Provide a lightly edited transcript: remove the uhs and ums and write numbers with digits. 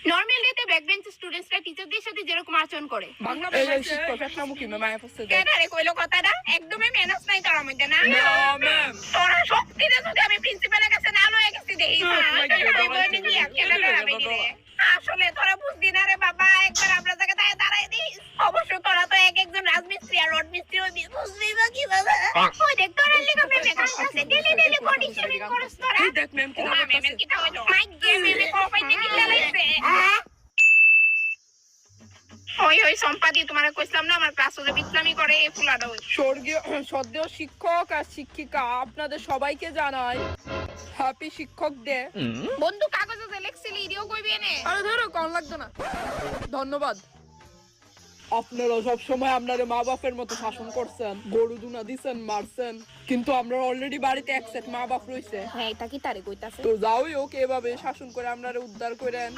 Normal ডেতে back bench স্টুডেন্টসরা টিচারদের সাথে যেরকম আচরণ করে বাংলা এই শিক্ষক একটা মুখী মায়া পড়ছে কেডারে কইলো কথাটা একদমই মেনাস নাই তোর মধ্যে না ম্যাম তোরা শক্তিতে যদি আমি প্রিন্সিপালের কাছে না লয়ে গেছি দেই আসলে তোরা বুঝদি না রে বাবা একবার আমরা জায়গায় দাঁড়াই দিস অবশ্য তোরা তো এক একজন রাজমিস্ত্রি আর রড মিস্ত্রি হবি বুঝবি বা কি বাবা ওই দেখ তোরা লিগা মেমে কাছে ডেলি ডেলি কন্ডিশনিং করছ তোরা দেখ ম্যাম কি মেমে কি তা হইলো মাইক গে মেমে কোপাইতে কি লাগাইছে ওই সম্পাদি তোমারে কইছিলাম না আমার ক্লাস ওরে বিক্লামি করে এই ফুলাটা ওই স্বর্গীয় সদ্য শিক্ষক আর শিক্ষিকা আপনাদের সবাইকে জানাই হ্যাপি শিক্ষক ডে। বন্ধু কাগজে যে লেখছিলি ইডিও কইবি এনে আরে ধরো কোন লাগতো না ধন্যবাদ। আপনারা সবসময় আপনাদের মা বাপের মতো শাসন করছেন, গরু দুনা দিছেন, মারছেন, কিন্তু আমরা অলরেডি বাড়িতে এক সেট মা বাপ রইছে। হ্যাঁ এটা কি তারে কইতাছে তো যাওই হোক এভাবে শাসন করে আপনারা উদ্ধার করেন।